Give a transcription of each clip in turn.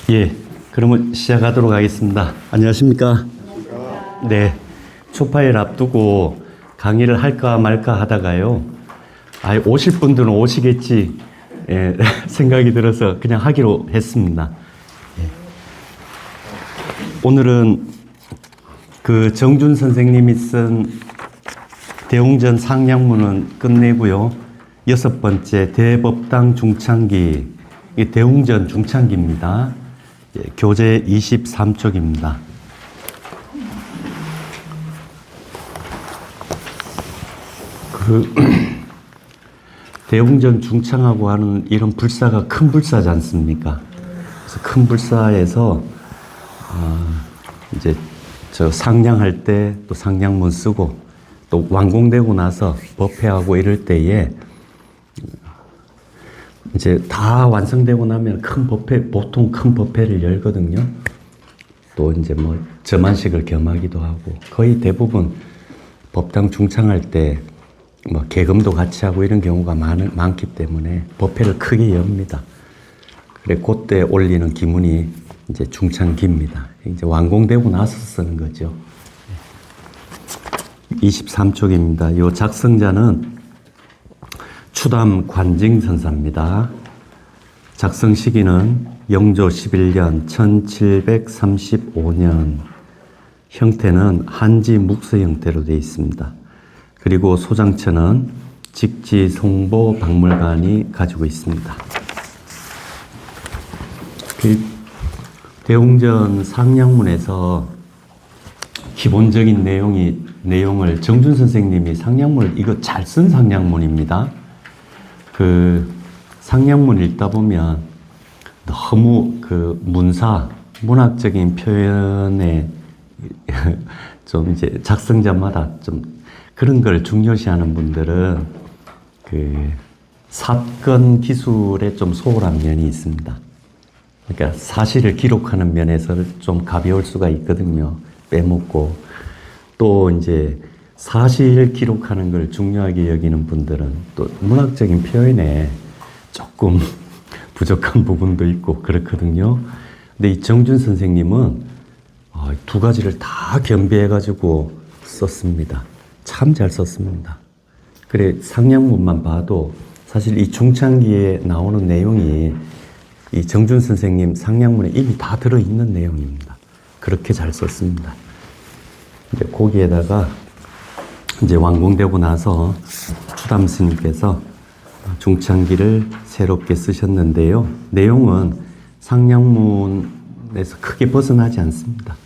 예, 그러면 시작하도록 하겠습니다. 안녕하십니까? 네, 초파일 앞두고 강의를 할까 말까 하다가요. 오실 분들은 오시겠지 예, 생각이 들어서 그냥 하기로 했습니다. 예. 오늘은 그 정준 선생님이 쓴 대웅전 상량문은 끝내고요. 6번째 대법당 중창기, 이 대웅전 중창기입니다. 예, 교재 23쪽입니다. 대웅전 중창하고 하는 이런 불사가 큰 불사지 않습니까? 그래서 큰 불사에서 이제 저 상량할 때 또 상량문 쓰고 또 완공되고 나서 법회하고 이럴 때에 이제 다 완성되고 나면 큰 법회, 보통 큰 법회를 열거든요. 또 이제 뭐 점안식을 겸하기도 하고 거의 대부분 법당 중창할 때 뭐 계금도 같이 하고 이런 경우가 많기 때문에 법회를 크게 엽니다. 그래 그때 올리는 기문이 이제 중창기입니다. 이제 완공되고 나서 쓰는 거죠. 23쪽입니다. 요 작성자는 추담 관징선사입니다. 작성 시기는 영조 11년 1735년, 형태는 한지 묵서 형태로 되어 있습니다. 그리고 소장처는 직지송보박물관이 가지고 있습니다. 대웅전 상량문에서 기본적인 내용을 정준 선생님이 상량문을 이거 잘 쓴 상량문입니다. 그 상량문 읽다 보면 너무 그 문학적인 표현에 좀 이제 작성자마다 좀 그런 걸 중요시하는 분들은 그 사건 기술에 좀 소홀한 면이 있습니다. 그러니까 사실을 기록하는 면에서 좀 가벼울 수가 있거든요. 빼먹고 또 이제 사실 기록하는 걸 중요하게 여기는 분들은 또 문학적인 표현에 조금 부족한 부분도 있고 그렇거든요. 근데 이 정준 선생님은 두 가지를 다 겸비해가지고 썼습니다. 참 잘 썼습니다. 그래 상량문만 봐도 사실 이 중창기에 나오는 내용이 이 정준 선생님 상량문에 이미 다 들어있는 내용입니다. 그렇게 잘 썼습니다. 이제 거기에다가 이제 완공되고 나서 추담 스님께서 중창기를 새롭게 쓰셨는데요. 내용은 상량문에서 크게 벗어나지 않습니다.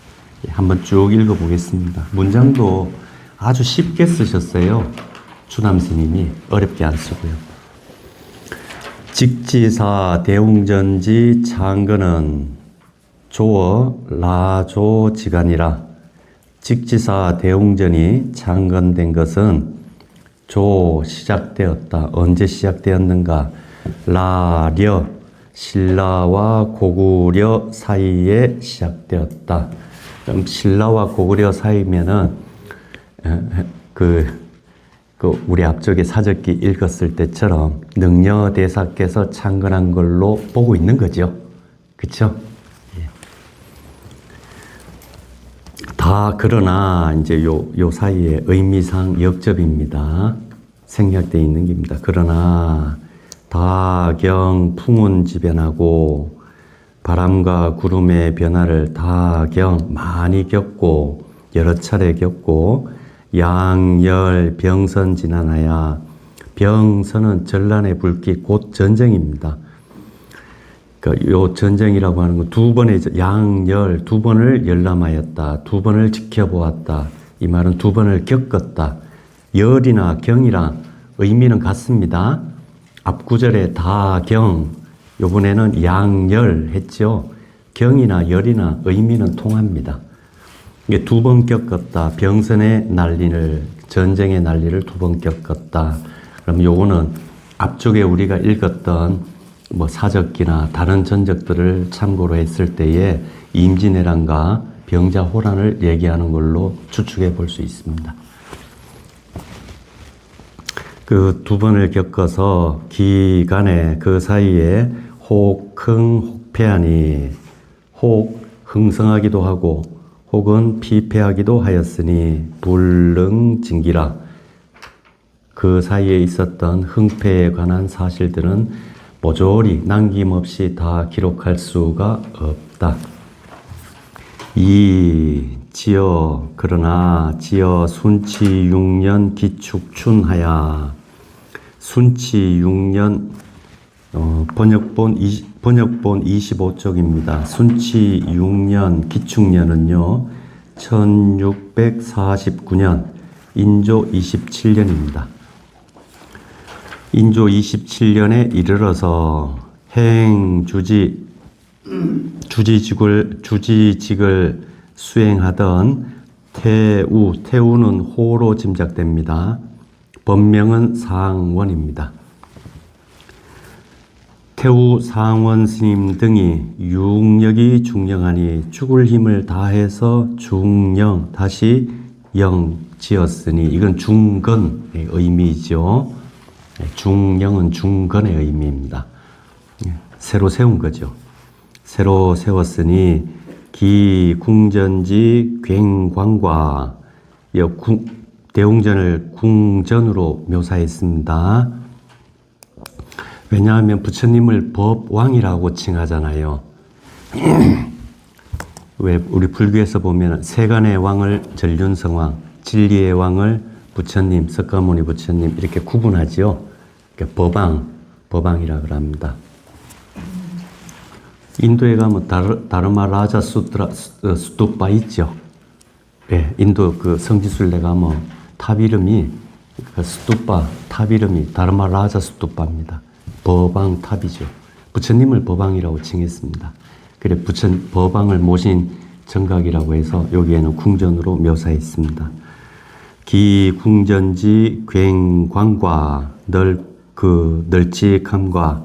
한번 쭉 읽어보겠습니다. 문장도 아주 쉽게 쓰셨어요. 추담 스님이 어렵게 안 쓰고요. 직지사 대웅전지 창건은 조어 라조지간이라. 직지사 대웅전이 창건된 것은 시작되었다. 언제 시작되었는가? 라려 신라와 고구려 사이에 시작되었다. 그럼 신라와 고구려 사이면은 우리 앞쪽에 사적기 읽었을 때처럼 능려대사께서 창건한 걸로 보고 있는 거죠. 그쵸? 예. 다 그러나 이제 요 사이에 의미상 역접입니다. 생략되어 있는 겁니다. 그러나 다경 풍운지변하고 바람과 구름의 변화를 다경 많이 겪고 여러 차례 겪고 양열 병선 지난하야. 병선은 전란의 불길 곧 전쟁입니다. 그러니까 요 전쟁이라고 하는 건 두 번의 양열 두 번을 열람하였다. 두 번을 지켜보았다. 이 말은 두 번을 겪었다. 열이나 경이랑 의미는 같습니다. 앞구절에 다경 요번에는 양열 했죠. 경이나 열이나 의미는 통합니다. 이게 두 번 겪었다. 병선의 난리를, 전쟁의 난리를 두 번 겪었다. 그럼 요거는 앞쪽에 우리가 읽었던 뭐 사적기나 다른 전적들을 참고로 했을 때에 임진왜란과 병자호란을 얘기하는 걸로 추측해 볼 수 있습니다. 그 두 번을 겪어서 기간에 그 사이에 혹흥 혹패하니 혹 흥성하기도 하고 혹은 피폐하기도 하였으니 불능징기라. 그 사이에 있었던 흥폐에 관한 사실들은 모조리 남김없이 다 기록할 수가 없다. 그러나 지어 순치 6년 기축춘하야. 순치 6년 번역본 25쪽입니다. 순치 6년 기축년은요 1649년 인조 27년입니다. 인조 27년에 이르러서 주지직을 수행하던 태우는 호로 짐작됩니다. 법명은 상원입니다. 태우 상원 스님 등이 육력이 중령하니 죽을 힘을 다해서 중령 다시 영 지었으니 이건 중건의 의미죠. 중령은 중건의 의미입니다. 새로 세운 거죠. 새로 세웠으니 기궁전지 굉광과 대웅전을 궁전으로 묘사했습니다. 왜냐하면 부처님을 법왕이라고 칭하잖아요. 왜 우리 불교에서 보면 세간의 왕을 전륜성왕, 진리의 왕을 부처님, 석가모니 부처님 이렇게 구분하지요. 그러니까 법왕이라고 합니다. 인도에 가면 다르마 라자 수뚜빠 있죠. 예, 인도 그 성지순례 가면 탑 이름이 수뚜빠 탑 이름이 다르마 라자 수뚜빠입니다. 법왕 탑이죠. 부처님을 법왕이라고 칭했습니다. 그래 법왕을 모신 정각이라고 해서 여기에는 궁전으로 묘사했습니다. 기궁전지 굉광과 널찍함과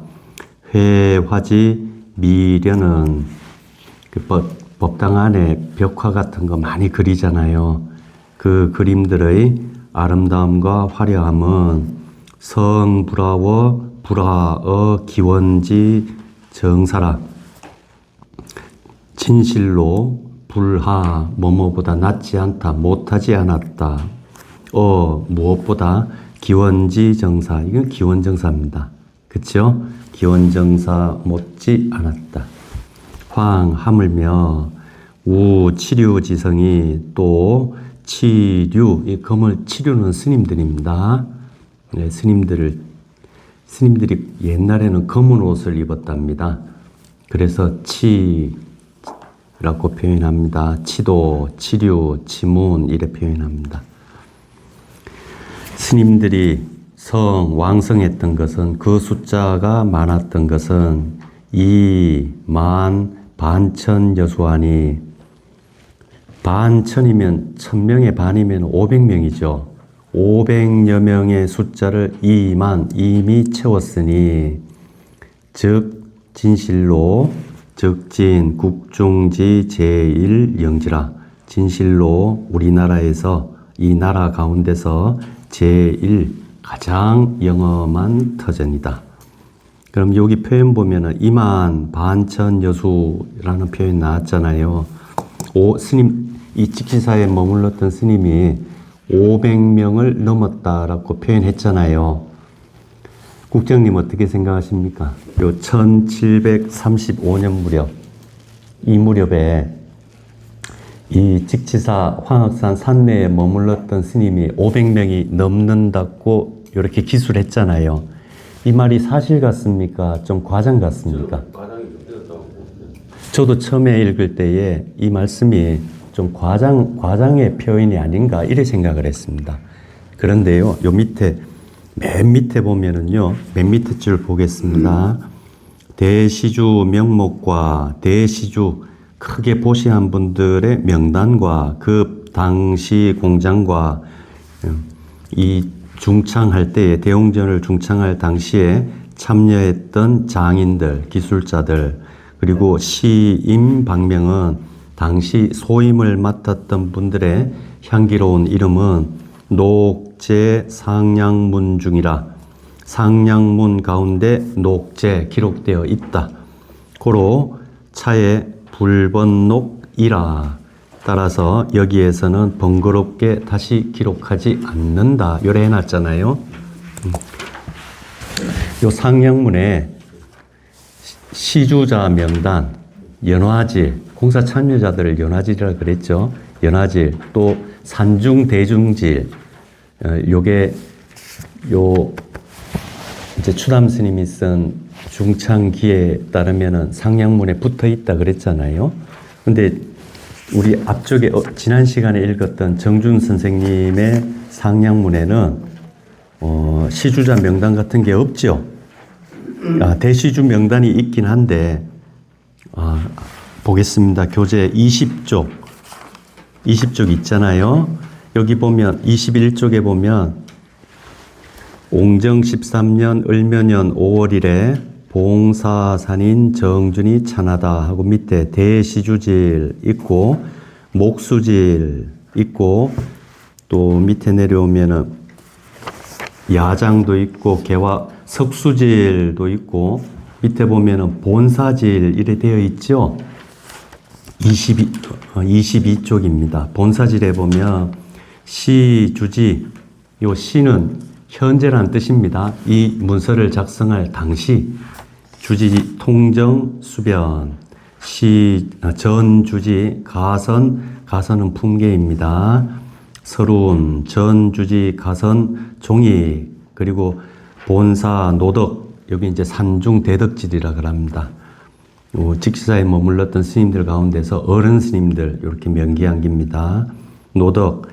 회화지 미련은 법당 안에 벽화 같은 거 많이 그리잖아요. 그 그림들의 아름다움과 화려함은 성불화워 불화어 기원지 정사라. 진실로 불하 뭐뭐보다 낫지 않다 못하지 않았다. 무엇보다 기원지 정사. 이건 기원정사입니다. 그렇죠? 기원정사 못지 않았다. 황 하물며 우치류지성이 또 이 치류는 스님들입니다. 네, 스님들이 옛날에는 검은 옷을 입었답니다. 그래서 치라고 표현합니다. 치도, 치류, 치문 이래 표현합니다. 스님들이 왕성했던 것은 그 숫자가 많았던 것은 2만 반천 여수하니 반천이면 1000명의 반이면 500명이죠. 500여 명의 숫자를 2만 이미 채웠으니 즉 진실로 즉진 국중지 제1영지라. 진실로 우리나라에서 이 나라 가운데서 제1 가장 영험한 터전이다. 그럼 여기 표현 보면은 2만 반천 여수라는 표현 나왔잖아요. 이 직시사에 머물렀던 스님이 500명을 넘었다라고 표현했잖아요. 국장님 어떻게 생각하십니까? 요 1735년 무렵, 이 무렵에 이 직치사 황악산 산내에 머물렀던 스님이 500명이 넘는다고 이렇게 기술했잖아요. 이 말이 사실 같습니까? 좀 과장 같습니까? 저도 처음에 읽을 때에 이 말씀이 좀 과장의 표현이 아닌가 이래 생각을 했습니다. 그런데요, 요 밑에 맨 밑에 보면은요, 맨 밑에 줄 보겠습니다. 대시주 명목과 대시주 크게 보시한 분들의 명단과 그 당시 공장과 이 중창할 때에 대웅전을 중창할 당시에 참여했던 장인들, 기술자들 그리고 시임 방명은 당시 소임을 맡았던 분들의 향기로운 이름은 녹제 상량문 중이라. 상량문 가운데 녹제 기록되어 있다. 고로 차에 불번록이라. 따라서 여기에서는 번거롭게 다시 기록하지 않는다. 요래 해놨잖아요. 요 상령문에 시주자 명단, 연화질, 공사 참여자들을 연화질이라 그랬죠. 연화질, 또 산중 대중질, 요게 요 이제 추담 스님이 쓴 중창기에 따르면은 상량문에 붙어 있다 그랬잖아요. 근데 우리 앞쪽에 지난 시간에 읽었던 정준 선생님의 상량문에는 시주자 명단 같은 게 없죠. 대시주 명단이 있긴 한데 보겠습니다. 교재 20쪽 있잖아요. 여기 보면 21쪽에 보면 옹정 13년 을묘년 5월 1일 봉사산인 정준이 찬하다 하고 밑에 대시주질 있고 목수질 있고 또 밑에 내려오면은 야장도 있고 개화 석수질도 있고 밑에 보면은 본사질 이래 되어 있죠. 22쪽입니다. 본사질에 보면 시주지, 요 시는 현재란 뜻입니다. 이 문서를 작성할 당시 주지 통정 수변, 전주지 가선은 품계입니다. 서룬, 전주지 가선 종이, 그리고 본사 노덕, 여기 이제 산중 대덕질이라 그럽니다. 직시사에 머물렀던 스님들 가운데서 어른 스님들 이렇게 명기한 기입니다. 노덕,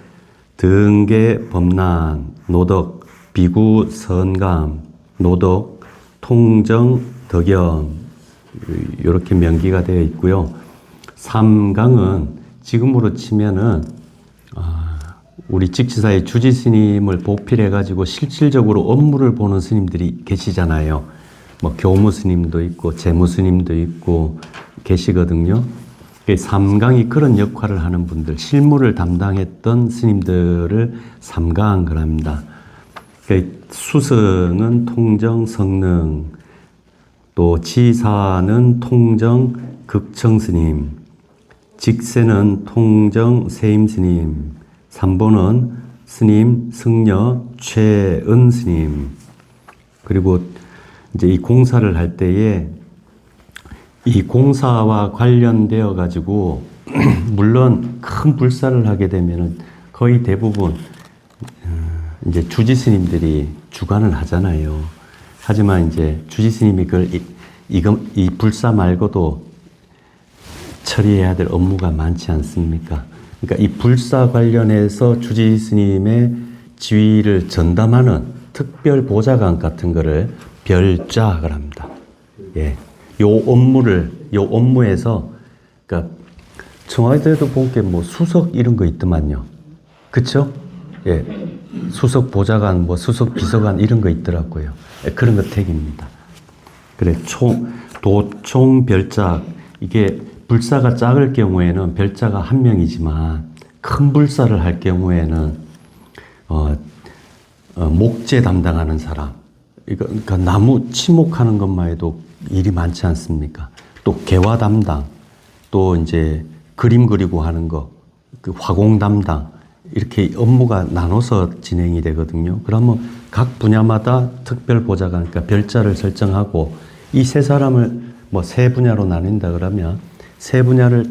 등계 법난, 노덕, 비구 선감, 노덕, 통정 덕염, 이렇게 명기가 되어 있고요. 삼강은 지금으로 치면은 우리 직지사의 주지 스님을 보필해가지고 실질적으로 업무를 보는 스님들이 계시잖아요. 뭐 교무 스님도 있고 재무 스님도 있고 계시거든요. 삼강이 그런 역할을 하는 분들, 실무를 담당했던 스님들을 삼강 그럽니다. 수성은 통정 성능, 또 지사는 통정 극청 스님, 직세는 통정 세임 스님, 삼보는 스님 승려 최은 스님. 그리고 이제 이 공사를 할 때에 이 공사와 관련되어 가지고 물론 큰 불사를 하게 되면은 거의 대부분 이제 주지 스님들이 주관을 하잖아요. 하지만 이제 주지 스님이 이 불사 말고도 처리해야 될 업무가 많지 않습니까? 그러니까 이 불사 관련해서 주지 스님의 지위를 전담하는 특별 보좌관 같은 거를 별좌를 합니다. 예. 요 업무에서, 그러니까 청와대도 본 게 뭐 수석 이런 거 있더만요. 그쵸? 예. 수석 보좌관, 뭐 수석 비서관 이런 거 있더라고요. 예, 그런 거 택입니다. 그래, 도총 별작, 이게 불사가 작을 경우에는 별자가 한 명이지만 큰 불사를 할 경우에는 목재 담당하는 사람, 그러니까 나무 치목하는 것만 해도 일이 많지 않습니까? 또 개화 담당, 또 이제 그림 그리고 하는 거, 그 화공 담당, 이렇게 업무가 나눠서 진행이 되거든요. 그러면 각 분야마다 특별 보좌관, 그러니까 별자를 설정하고 이 세 사람을 뭐 세 분야로 나뉜다 그러면 세 분야를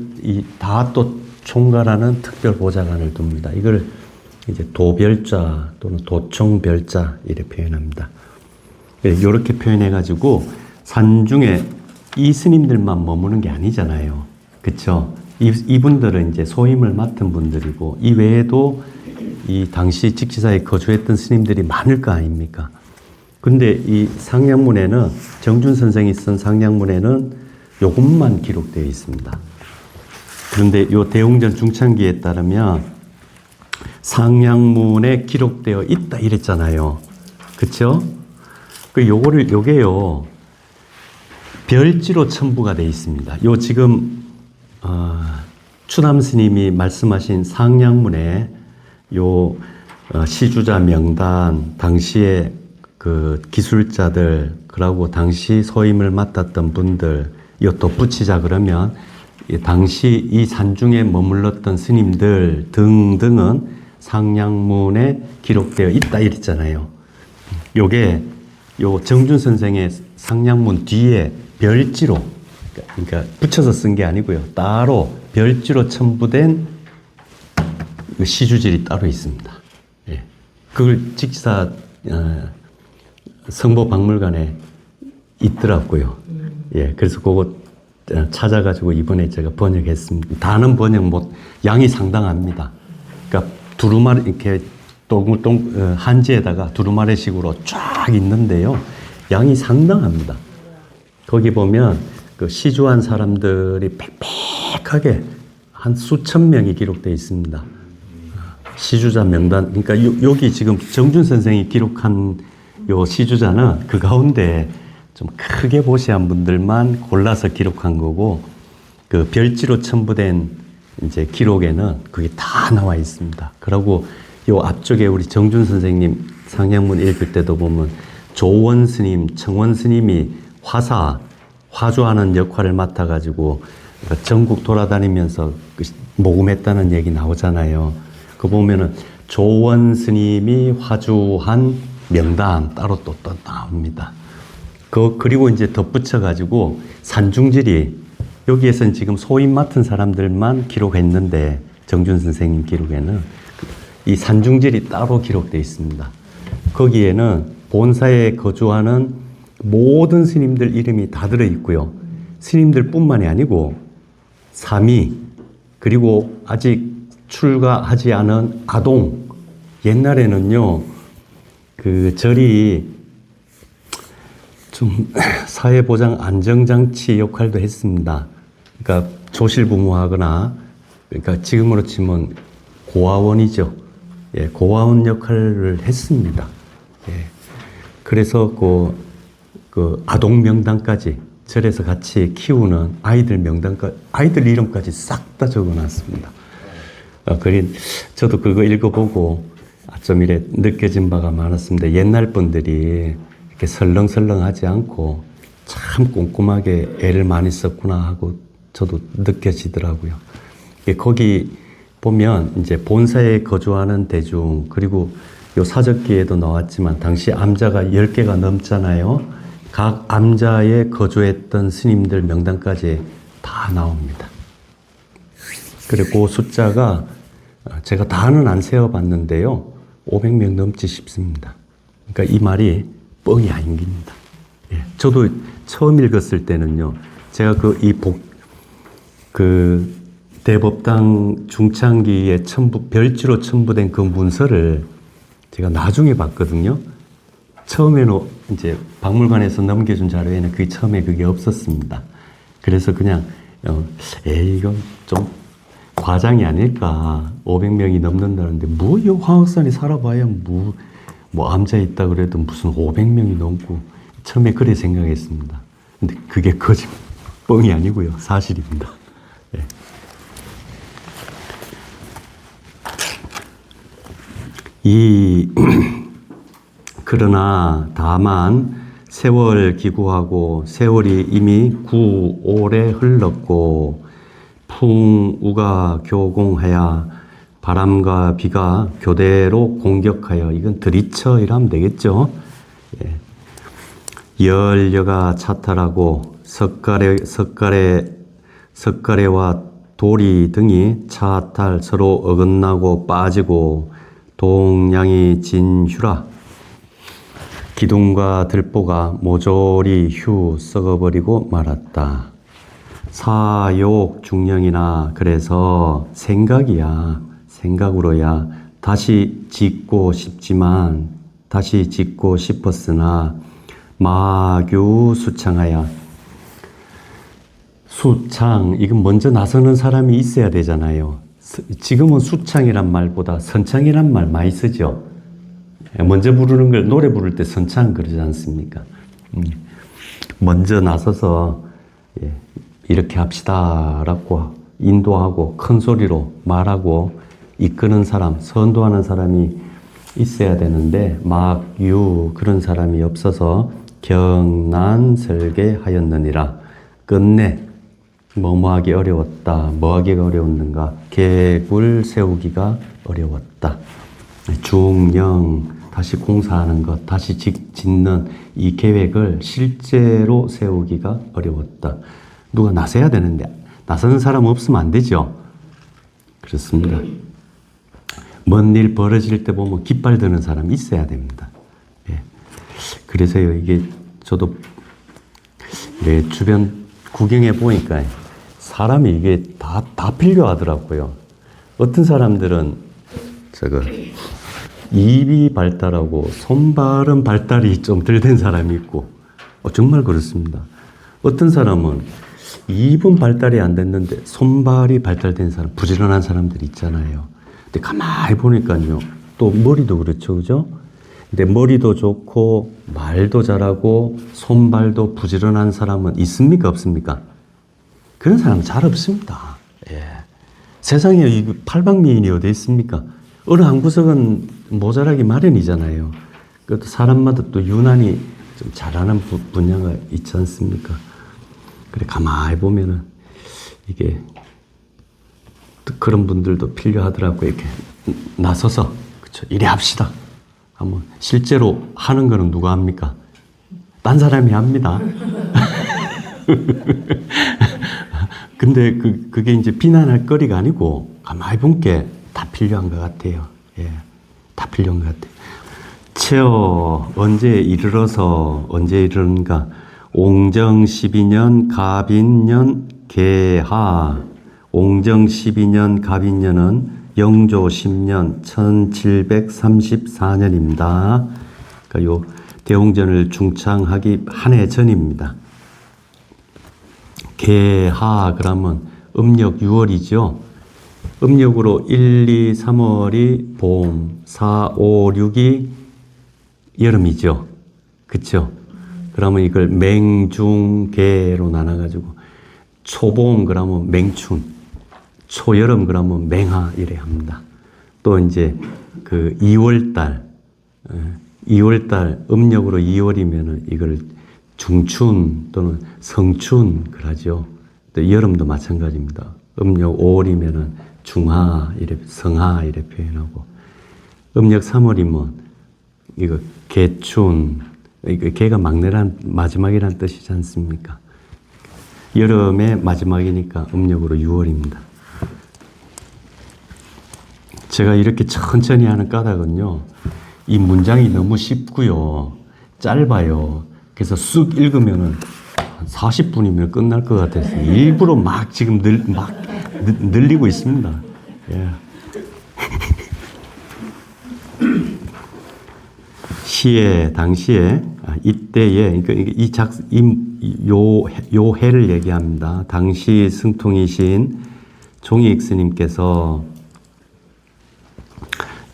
다 또 총괄하는 특별 보좌관을 둡니다. 이걸 이제 도별자 또는 도총별자 이렇게 표현합니다. 이렇게 표현해가지고 산중에 이 스님들만 머무는 게 아니잖아요. 그쵸? 이분들은 이제 소임을 맡은 분들이고 이 외에도 이 당시 직지사에 거주했던 스님들이 많을 거 아닙니까? 근데 이 상량문에는 정준 선생이 쓴 상량문에는 요것만 기록되어 있습니다. 그런데 요 대웅전 중창기에 따르면 상량문에 기록되어 있다 이랬잖아요. 그쵸? 요게요, 별지로 첨부가 되어 있습니다. 요 지금, 추남 스님이 말씀하신 상량문에 요 시주자 명단, 당시에 그 기술자들, 그러고 당시 소임을 맡았던 분들, 요 덧붙이자 그러면 당시 이 산중에 머물렀던 스님들 등등은 상량문에 기록되어 있다 이랬잖아요. 요게 요 정준 선생의 상량문 뒤에 별지로, 그러니까 붙여서 쓴 게 아니고요. 따로 별지로 첨부된 시주질이 따로 있습니다. 예. 그걸 직사 성보박물관에 있더라고요. 예. 그래서 그거 찾아가지고 이번에 제가 번역했습니다. 다는 번역 못, 양이 상당합니다. 그러니까 두루마리, 이렇게 한지에다가 두루마리식으로 쫙 있는데요. 양이 상당합니다. 거기 보면 그 시주한 사람들이 빽빽하게 한 수천 명이 기록되어 있습니다. 시주자 명단, 그러니까 여기 지금 정준 선생이 기록한 요 시주자는 그 가운데 좀 크게 보시한 분들만 골라서 기록한 거고, 그 별지로 첨부된 이제 기록에는 그게 다 나와 있습니다. 그리고 요 앞쪽에 우리 정준 선생님 상량문 읽을 때도 보면 조원 스님, 청원 스님이 화주하는 역할을 맡아가지고 전국 돌아다니면서 모금했다는 얘기 나오잖아요. 그 보면은 조원 스님이 화주한 명단 따로 또 나옵니다. 그리고 이제 덧붙여가지고 산중질이, 여기에서는 지금 소임 맡은 사람들만 기록했는데, 정준 선생님 기록에는 이 산중질이 따로 기록되어 있습니다. 거기에는 본사에 거주하는 모든 스님들 이름이 다 들어있고요. 스님들 뿐만이 아니고 사미, 그리고 아직 출가하지 않은 아동. 옛날에는요, 그 절이 좀 사회보장 안정장치 역할도 했습니다. 그러니까 조실부모하거나, 그러니까 지금으로 치면 고아원이죠. 예, 고아원 역할을 했습니다. 예. 그래서 그 아동 명단까지 절에서 같이 키우는 아이들 명단까지, 아이들 이름까지 싹 다 적어놨습니다. 저도 그거 읽어보고 좀 이래 느껴진 바가 많았습니다. 옛날 분들이 이렇게 설렁설렁하지 않고 참 꼼꼼하게 애를 많이 썼구나 하고 저도 느껴지더라고요. 거기 보면 이제 본사에 거주하는 대중, 그리고 요 사적기에도 나왔지만 당시 암자가 10개가 넘잖아요. 각 암자에 거주했던 스님들 명단까지 다 나옵니다. 그리고 그 숫자가 제가 다는 안 세어봤는데요. 500명 넘지 싶습니다. 그러니까 이 말이 뻥이 아닙니다. 예. 저도 처음 읽었을 때는요, 제가 대법당 중창기에 별지로 첨부된 그 문서를 제가 나중에 봤거든요. 처음에는 이제 박물관에서 넘겨준 자료에는 처음에 그게 없었습니다. 그래서 그냥, 이건 좀 과장이 아닐까. 500명이 넘는다는데, 이 화학산이 살아봐야 암자 있다 그래도 무슨 500명이 넘고, 처음에 그래 생각했습니다. 근데 그게 뻥이 아니고요. 사실입니다. 예. 그러나 다만 세월 기구하고 세월이 이미 9올에 흘렀고 풍우가 교공하여 바람과 비가 교대로 공격하여, 이건 들이쳐 이러면 되겠죠. 예. 열여가 차탈하고 석가래와 도리 등이 차탈 서로 어긋나고 빠지고 동양이 진휴라, 기둥과 들보가 모조리 휴 썩어버리고 말았다. 사욕 중령이나, 그래서 생각으로야 다시 짓고 싶었으나 마규 수창하여, 수창, 이건 먼저 나서는 사람이 있어야 되잖아요. 지금은 수창이란 말보다 선창이란 말 많이 쓰죠. 먼저 부르는 걸 노래 부를 때 선창 그러지 않습니까? 먼저 나서서 이렇게 합시다라고 인도하고 큰 소리로 말하고 이끄는 사람, 선도하는 사람이 있어야 되는데 막유 그런 사람이 없어서 경난설계하였느니라. 끝내 뭐뭐하기 어려웠다. 뭐하기가 어려웠는가? 계획을 세우기가 어려웠다. 중령, 다시 공사하는 것, 다시 짓는 이 계획을 실제로 세우기가 어려웠다. 누가 나서야 되는데 나서는 사람 없으면 안 되죠. 그렇습니다. 먼 일 벌어질 때 보면 깃발 드는 사람이 있어야 됩니다. 예. 그래서요, 이게 저도 내 주변 구경해 보니까 사람이 이게 다 필요하더라고요. 어떤 사람들은 입이 발달하고 손발은 발달이 좀 덜 된 사람이 있고, 정말 그렇습니다. 어떤 사람은 입은 발달이 안 됐는데 손발이 발달된 사람, 부지런한 사람들이 있잖아요. 근데 가만히 보니까요, 또 머리도 그렇죠, 그죠? 근데 머리도 좋고 말도 잘하고 손발도 부지런한 사람은 있습니까, 없습니까? 그런 사람은 잘 없습니다. 예. 세상에 이 팔방미인이 어디 있습니까? 어느 한 구석은 모자라기 마련이잖아요. 그것도 사람마다 또 유난히 좀 잘하는 분야가 있지 않습니까? 그래, 가만히 보면은 이게 그런 분들도 필요하더라고요. 이렇게 나서서, 그쵸, 이래 합시다. 한번 실제로 하는 거는 누가 합니까? 딴 사람이 합니다. 근데 그게 이제 비난할 거리가 아니고 가만히 본 게 다 필요한 것 같아요. 예, 다 필요한 것 같아요. 채어 언제 이르는가? 옹정 12년 갑인년 개하. 옹정 12년 갑인년은 영조 10년 1734년입니다. 그러니까 요 대홍전을 중창하기 한 해 전입니다. 개하 그러면 음력 6월이죠. 음력으로 1, 2, 3월이 봄, 4, 5, 6이 여름이죠. 그쵸? 그러면 이걸 맹중개로 나눠가지고 초봄 그러면 맹춘, 초여름 그러면 맹하 이래 합니다. 또 이제 그 2월달 음력으로 2월이면은 이걸 중춘 또는 성춘 그러죠. 또 여름도 마찬가지입니다. 음력 5월이면은 중하 이래 성하 이래 표현하고, 음력 3월이면 이거 개춘, 이거 개가 마지막이란 뜻이지 않습니까? 여름의 마지막이니까 음력으로 6월입니다. 제가 이렇게 천천히 하는 까닭은요, 이 문장이 너무 쉽고요, 짧아요. 그래서 쑥 읽으면은 40분이면 끝날 것 같아서 일부러 막 지금 늘리고 있습니다. 예. 시에, 당시에, 이때에, 그러니까 요 해를 얘기합니다. 당시 승통이신 종익 스님께서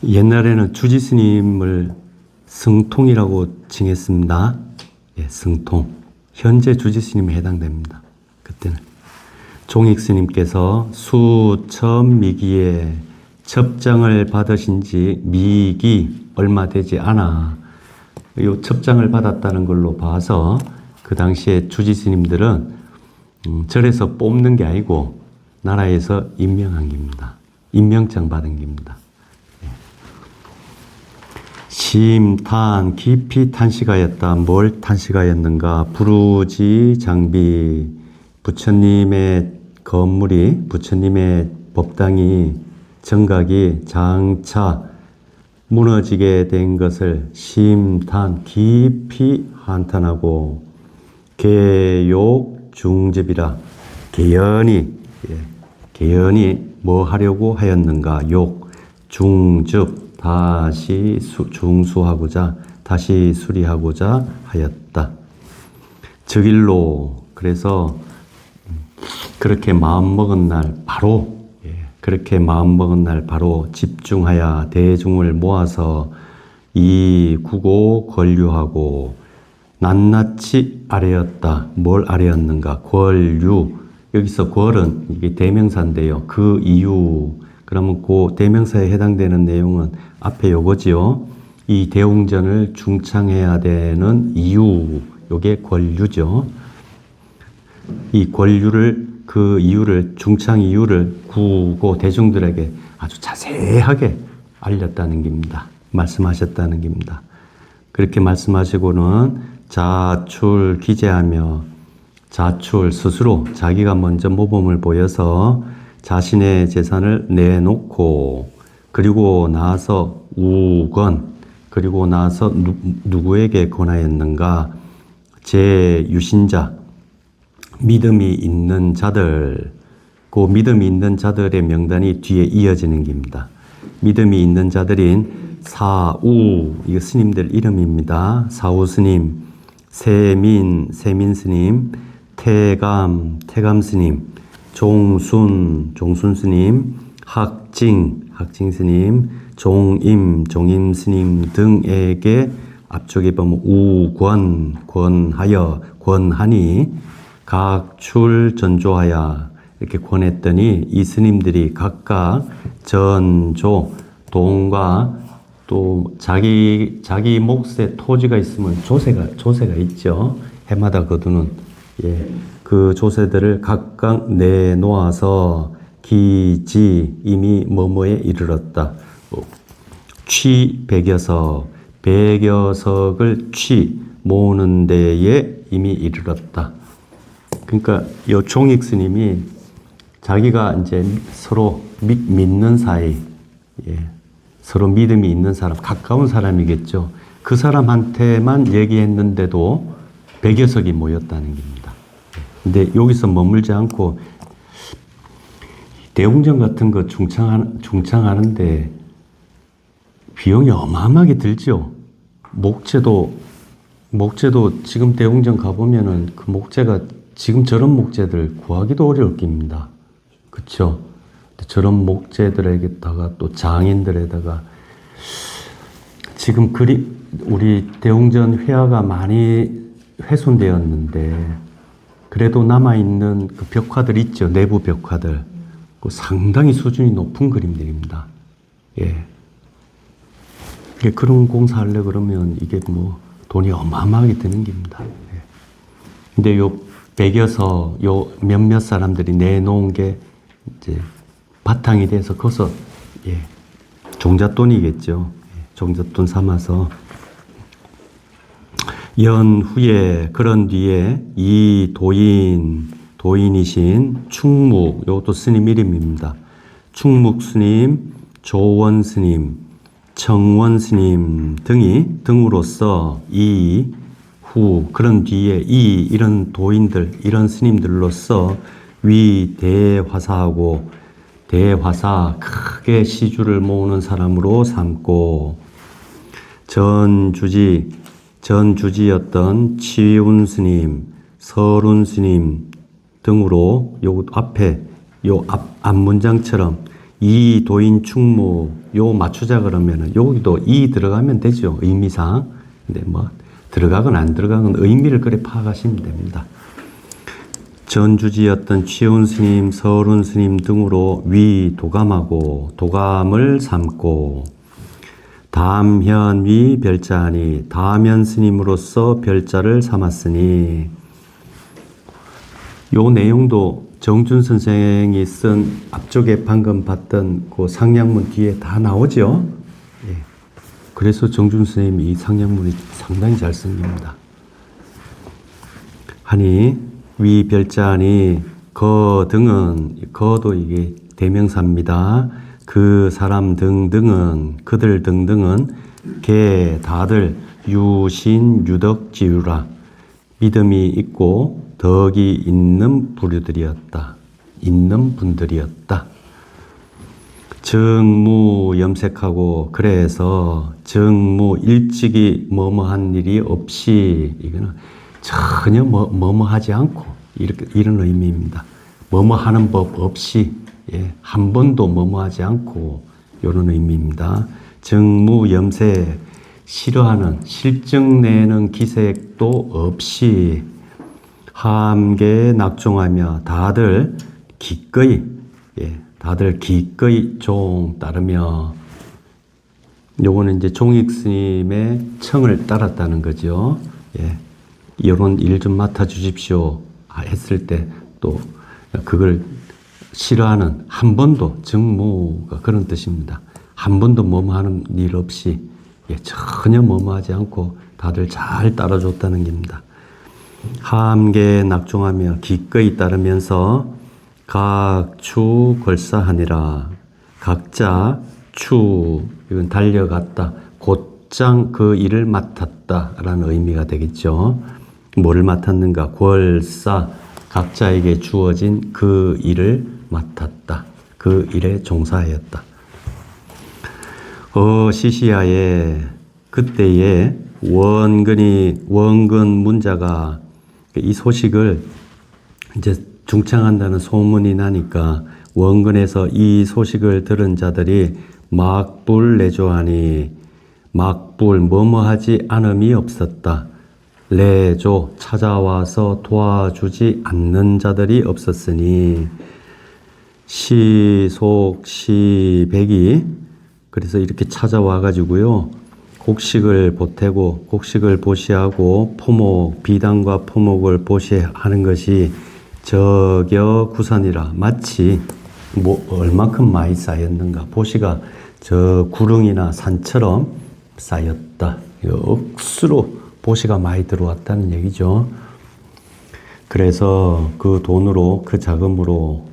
옛날에는 주지 스님을 승통이라고 칭했습니다. 예, 승통. 현재 주지 스님에 해당됩니다. 그때는. 종익 스님께서 수천미기에 첩장을 받으신 지 미기 얼마 되지 않아. 이 첩장을 받았다는 걸로 봐서 그 당시에 주지 스님들은 절에서 뽑는 게 아니고 나라에서 임명한 겁니다. 임명장 받은 겁니다. 심탄 깊이 탄식하였다. 뭘 탄식하였는가? 부르지 장비, 부처님의 건물이, 부처님의 법당이, 정각이 장차 무너지게 된 것을 심탄 깊이 한탄하고, 개욕 중접이라, 개연이 뭐 하려고 하였는가? 욕 중접, 다시 중수하고자, 다시 수리하고자 하였다. 저길로, 그래서 그렇게 마음먹은 날 바로, 그렇게 마음먹은 날 바로 집중하여 대중을 모아서 이 구고 권류하고, 낱낱이 아뢰었다. 뭘 아뢰었는가? 권류. 여기서 권은 이게 대명사인데요. 그 이유. 그러면 그 대명사에 해당되는 내용은 앞에 요거지요. 이 대웅전을 중창해야 되는 이유, 요게 권류죠. 이 권류를 그 이유를, 중창 이유를 구고 대중들에게 아주 자세하게 알렸다는 겁니다. 말씀하셨다는 겁니다. 그렇게 말씀하시고는 자출 기재하며 자출 스스로 자기가 먼저 모범을 보여서 자신의 재산을 내놓고 그리고 나서 우건 그리고 나서 누구에게 권하였는가? 제 유신자 믿음이 있는 자들, 그 믿음이 있는 자들의 명단이 뒤에 이어지는 겁니다. 믿음이 있는 자들인 사우, 이거 스님들 이름입니다. 사우 스님, 세민 스님, 태감 스님, 종순 스님, 학징 스님, 종임 스님 등에게 앞쪽에 보면 권하니 각출 전조하여 이렇게 권했더니 이 스님들이 각각 전조, 돈과 또 자기 몫에 토지가 있으면 조세가 있죠. 해마다 거두는 그 조세들을 각각 내놓아서 기지 이미 뭐뭐에 이르렀다. 취 100여석을 취 모으는 데에 이미 이르렀다. 그러니까 요 종익 스님이 자기가 이제 서로 믿는 사이, 서로 믿음이 있는 사람, 가까운 사람이겠죠. 그 사람한테만 얘기했는데도 100여석이 모였다는 겁니다. 근데 여기서 머물지 않고 대웅전 같은 거 중창하는데 비용이 어마어마하게 들죠. 목재도 지금 대웅전 가보면은 그 목재가 지금 저런 목재들 구하기도 어려울 겁니다. 그쵸? 저런 목재들에게다가 또 장인들에다가 지금 우리 대웅전 회화가 많이 훼손되었는데 그래도 남아있는 그 벽화들 있죠. 내부 벽화들. 그 상당히 수준이 높은 그림들입니다. 그런 공사하려 그러면 이게 뭐 돈이 어마어마하게 드는 겁니다. 근데 요 100여서 요 몇몇 사람들이 내놓은 게 이제 바탕이 돼서 거기서 종잣돈이겠죠. 종잣돈 삼아서 연후에 그런 뒤에 이 도인이신 충묵, 이것도 스님 이름입니다. 충묵 스님, 조원 스님, 청원 스님 등으로서 그런 뒤에 이런 도인들, 이런 스님들로서 대화사하고 대화사 크게 시주를 모으는 사람으로 삼고 전주지였던 치운 스님, 설운 스님 등으로 요 앞에 앞 문장처럼 이 도인 충무 요 맞추자 그러면은 여기도 들어가면 되죠. 의미상. 근데 뭐 들어가건 안 들어가건 의미를 그래 파악하시면 됩니다. 전주지였던 치운 스님, 설운 스님 등으로 도감을 삼고 담현 별자하니 담현 스님으로서 별자를 삼았으니 요 내용도 정준 선생이 쓴 앞쪽에 방금 봤던 그 상냥문 뒤에 다 나오죠. 그래서 정준 선생님이 이 상냥문이 상당히 잘 쓴 겁니다. 하니 별자하니 거도 이게 대명사입니다. 그 사람 그들 등등은 다들 유덕지유라 믿음이 있고 덕이 있는 분들이었다. 정무염색하고 그래서 일찍이 뭐뭐한 일이 없이 이거는 전혀 뭐뭐하지 않고 이런 의미입니다. 뭐뭐하는 법 없이 한 번도 뭐뭐하지 않고 이런 의미입니다. 정무염색 싫어하는 실증 내는 기색도 없이 함께 낙종하며 다들 기꺼이 종 따르며 요거는 이제 종익 스님의 청을 따랐다는 거죠. 이런 일 좀 맡아 주십시오 했을 때 또 그걸 싫어하는, 한 번도, 정무가 그런 뜻입니다. 한 번도 뭐뭐하는 일 없이 전혀 뭐뭐하지 않고 다들 잘 따라줬다는 겁니다. 함께 낙종하며 기꺼이 따르면서 각추 걸사하니라. 각자 추, 이건 달려갔다. 곧장 그 일을 맡았다라는 의미가 되겠죠. 뭐를 맡았는가? 걸사, 각자에게 주어진 그 일을 맡았다. 그 일에 종사하였다. 시시하에 그때에 원근 문자가 이 소식을 이제 중창한다는 소문이 나니까 원근에서 이 소식을 들은 자들이 막불 내조하니, 막불 뭐뭐하지 않음이 없었다. 내조 찾아와서 도와주지 않는 자들이 없었으니 시속 시백이 그래서 이렇게 찾아와 가지고요 곡식을 보태고 곡식을 보시하고 포목 비단과 포목을 보시하는 것이 저겨 구산이라. 마치 뭐 얼마큼 많이 쌓였는가, 보시가 저 구릉이나 산처럼 쌓였다. 억수로 보시가 많이 들어왔다는 얘기죠. 그래서 그 돈으로, 그 자금으로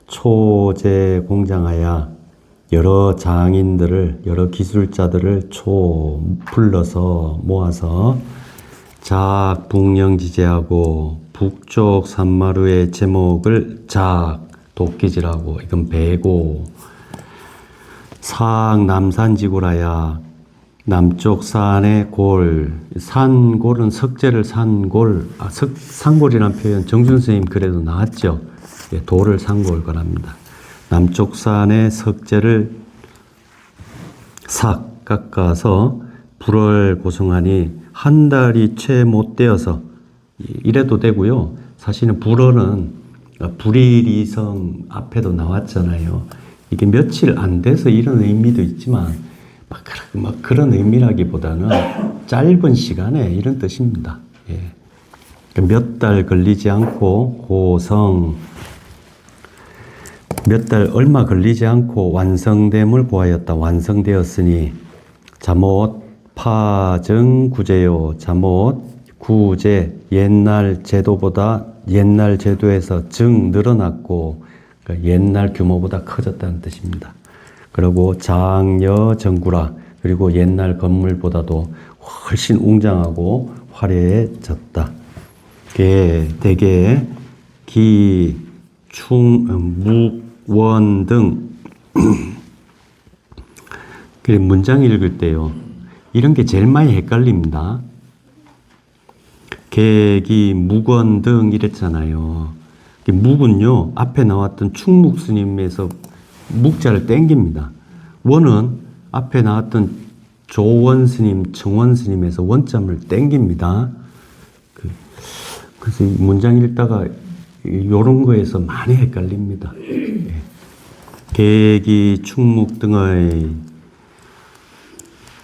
초제 공장하여 여러 장인들을, 여러 기술자들을 불러서 모아서 작북령지제하고 북쪽 산마루의 제목을 도끼질하고, 이건 배고, 상남산지구라야 남쪽 산의 골, 산골은 석재를 산골, 산골이라는 표현 정준 선생님 글에도 나왔죠. 돌을 산골 거랍니다. 남쪽 산의 석재를 삭 깎아서 불을 고성하니 한 달이 채 못 되어서, 이래도 되고요. 사실은 불어는 불일이성 앞에도 나왔잖아요. 이게 며칠 안 돼서 이런 의미도 있지만 막 그런 의미라기보다는 짧은 시간에 이런 뜻입니다. 몇 달 걸리지 않고 고성, 몇 달 얼마 걸리지 않고 완성됨을 보하였다. 완성되었으니 잠옷 파정 구제요. 잠옷 구제, 옛날 제도보다, 옛날 제도에서 늘어났고, 그러니까 옛날 규모보다 커졌다는 뜻입니다. 그리고 장여 정구라, 그리고 옛날 건물보다도 훨씬 웅장하고 화려해졌다. 대개 기, 충, 묵, 원 등 문장 읽을 때요, 이런 게 제일 많이 헷갈립니다. 계기, 묵원 등 이랬잖아요. 묵은요, 앞에 나왔던 충묵 스님에서 묵자를 땡깁니다. 원은 앞에 나왔던 조원 스님, 정원 스님에서 원자를 땡깁니다. 그래서 문장 읽다가 이런 거에서 많이 헷갈립니다. 계기, 충묵 등의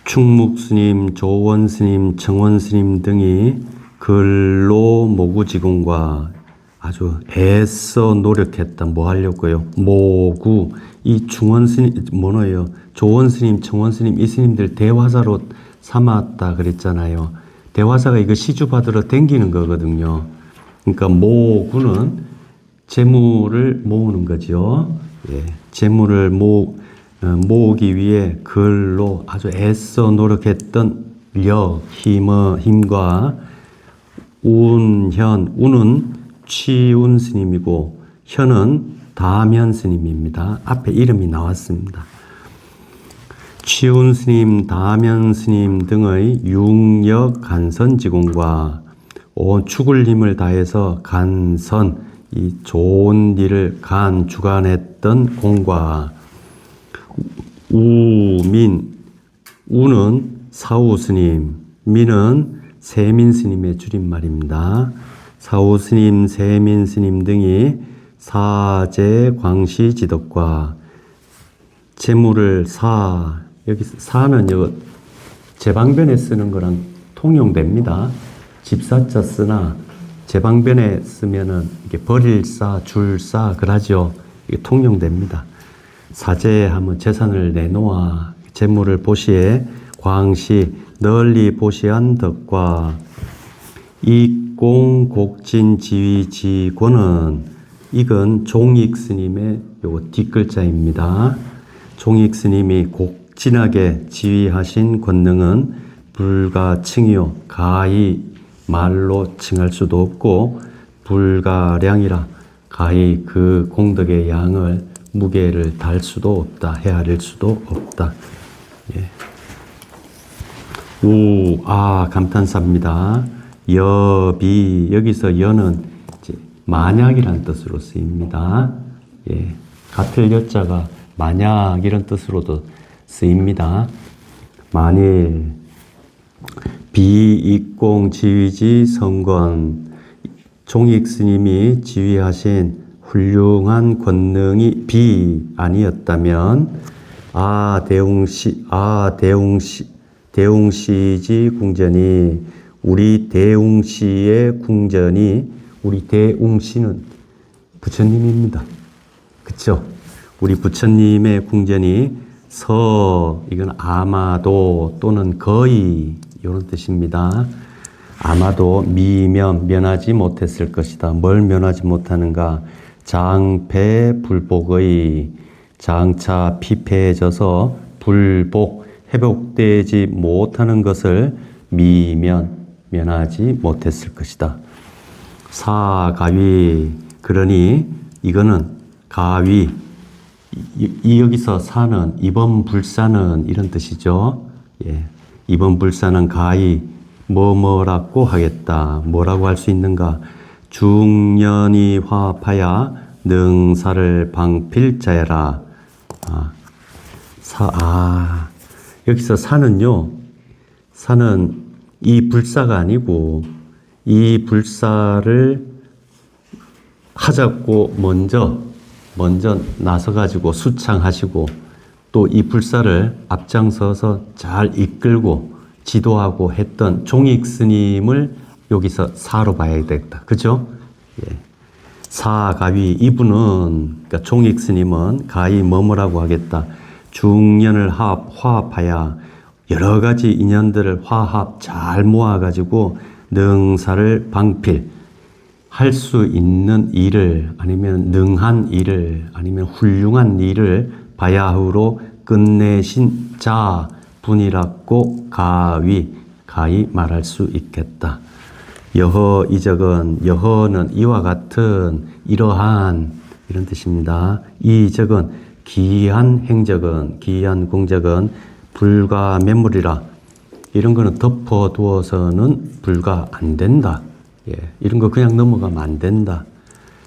충묵 스님, 조원 스님, 정원 스님 등이 근로 모구지공과 아주 애써 노력했다. 뭐 하려고요? 모구, 이 중원 스님, 뭐노요? 조원 스님, 정원 스님, 이 스님들 대화사로 삼았다 그랬잖아요. 대화사가 이거 시주 받으러 댕기는 거거든요. 그러니까 모구는 재물을 모으는 거죠. 재물을 모으기 위해 글로 아주 애써 노력했던 힘과 운은 취운 스님이고 현은 다면 스님입니다. 앞에 이름이 나왔습니다. 취운 스님, 다면 스님 등의 융력 간선 지공과 온 죽을 힘을 다해서 간선, 이 좋은 일을 주관했던 공과 우는 사후 스님, 민은 세민 스님의 줄임말입니다. 사후 스님, 세민 스님 등이 사제 광시 지덕과 재물을 여기 사는 제방변에 쓰는 거랑 통용됩니다. 집사자 쓰나 제방변에 쓰면은 이게 버릴사, 줄사 그러죠. 이게 통용됩니다. 사제하면 재산을 내놓아 재물을 보시에 광시 널리 보시한 덕과 익공곡진 지위지권은 이건 종익 스님의 요거 뒷글자입니다. 종익 스님이 곡진하게 지휘하신 권능은 불가칭이요 가히 말로 칭할 수도 없고 불가량이라 가히 그 공덕의 양을 무게를 달 수도 없다. 헤아릴 수도 없다. 예. 감탄사입니다. 여비 여기서 여는 이제 만약이란 뜻으로 쓰입니다. 예. 같을 여자가 만약 이런 뜻으로도 쓰입니다. 만일 비익공 지휘지 성권 종익 스님이 지휘하신 훌륭한 권능이 아니었다면 대웅시지 궁전이 우리 대웅시의 궁전이 우리 대웅시는 부처님입니다. 그쵸? 우리 부처님의 궁전이 이건 아마도 또는 거의 이런 뜻입니다. 아마도 면하지 못했을 것이다. 뭘 면하지 못하는가? 장패 불복의 장차 피폐해져서 회복되지 못하는 것을 면하지 못했을 것이다. 사가위 그러니 이거는 가위 여기서 사는 이번 불사는 이런 뜻이죠. 예. 이번 불사는 가히 뭐라고 하겠다. 뭐라고 할 수 있는가? 중년이 화파야 능사를 방필자야라. 여기서 사는요. 사는 이 불사가 아니고 이 불사를 하자고 먼저 나서가지고 수창하시고 또 이 불사를 앞장서서 잘 이끌고 지도하고 했던 종익 스님을 여기서 사로 봐야 되겠다. 그죠? 예. 사가위 이분은 그러니까 종익 스님은 가히 뭐라고 하겠다. 중년을 화합하야 여러 가지 인연들을 화합 잘 모아가지고 능사를 방필 할 수 있는 일을 아니면 능한 일을 아니면 훌륭한 일을 바야흐로 끝내신 자 분이라고 가히 말할 수 있겠다. 여허 이적은 여허는 이와 같은 이러한 이런 뜻입니다. 이적은 기한 행적은 기한 공적은 불가 매물이라 이런 거는 덮어두어서는 불가 안 된다. 예, 이런 거 그냥 넘어가면 안 된다.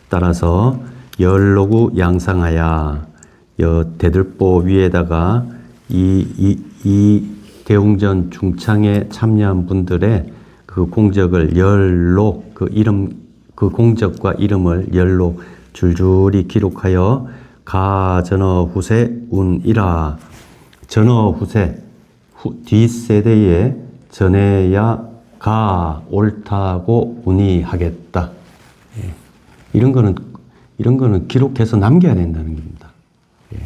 따라서 열로구 양상하야 대들보 위에다가 이 대웅전 중창에 참여한 분들의 그 공적을 열로 그 공적과 이름을 열로 줄줄이 기록하여 전어 후세 운이라 전어 후세 뒷세대에 전해야 옳다고 운이하겠다. 예. 이런 거는 기록해서 남겨야 된다는 겁니다. 예.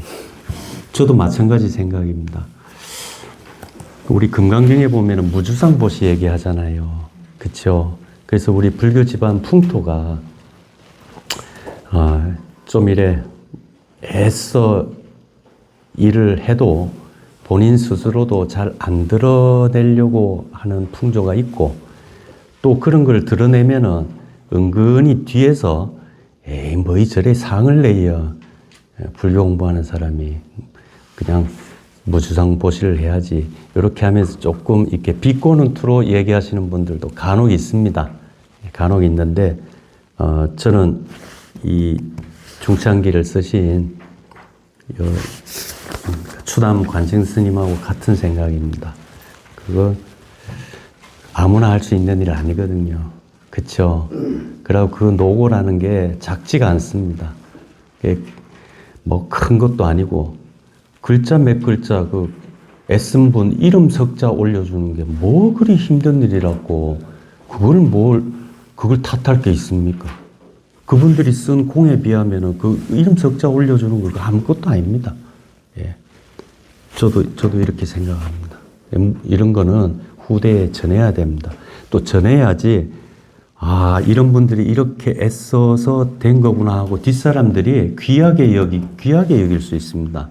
저도 마찬가지 생각입니다. 우리 금강경에 보면 무주상보시 얘기하잖아요. 그쵸? 그래서 우리 불교 집안 풍토가 좀 애써 일을 해도 본인 스스로도 잘 안 드러내려고 하는 풍조가 있고 또 그런 걸 드러내면은 은근히 뒤에서 뭐 저래 상을 내요. 불교 공부하는 사람이 그냥 무주상보시를 해야지. 이렇게 하면서 조금 이렇게 비꼬는 투로 얘기하시는 분들도 간혹 있습니다. 간혹 있는데 저는 이 중창기를 쓰신 추담 관생 스님하고 같은 생각입니다. 그거 아무나 할 수 있는 일 아니거든요. 그쵸? 그리고 그 노고라는 게 작지가 않습니다. 뭐 큰 것도 아니고 글자 몇 글자 애쓴 분 이름 석자 올려주는 게 뭐 그리 힘든 일이라고 그걸 그걸 탓할 게 있습니까? 그분들이 쓴 공에 비하면은 그 이름 석자 올려주는 거 아무것도 아닙니다. 예. 저도 이렇게 생각합니다. 이런 거는 후대에 전해야 됩니다. 또 전해야지, 아, 이런 분들이 이렇게 애써서 된 거구나 하고 뒷사람들이 귀하게 여길 수 있습니다.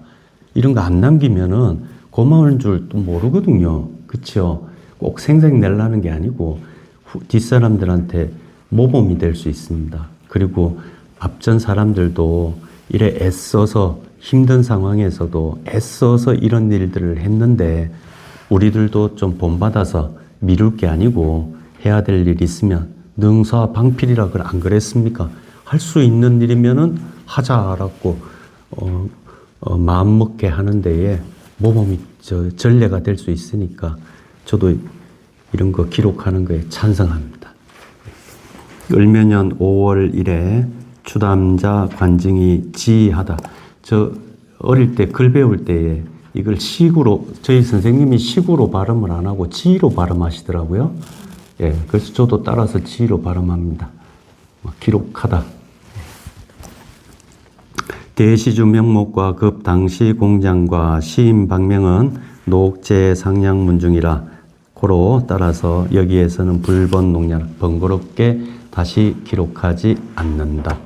이런 거 안 남기면은 고마운 줄 또 모르거든요. 그쵸? 꼭 생색 내려는 게 아니고 뒷사람들한테 모범이 될 수 있습니다. 그리고 앞전 사람들도 이래 애써서 힘든 상황에서도 애써서 이런 일들을 했는데 우리들도 좀 본받아서 미룰 게 아니고 해야 될 일이 있으면 능사방필이라 안 그랬습니까? 할 수 있는 일이면은 하자라고 마음 먹게 하는 데에 모범이 전례가 될 수 있으니까 저도 이런 거 기록하는 거에 찬성합니다. 을묘년 5월 1에 추담자 관증이 지하다. 저 어릴 때 글 배울 때에 이걸 식으로, 저희 선생님이 식으로 발음을 안 하고 지로 발음하시더라고요. 예, 그래서 저도 따라서 지로 발음합니다. 기록하다. 대시주 명목과 급 당시 공장과 시임 방명은 녹제 상냥문중이라 고로 따라서 여기에서는 불번 농량 번거롭게 다시 기록하지 않는다.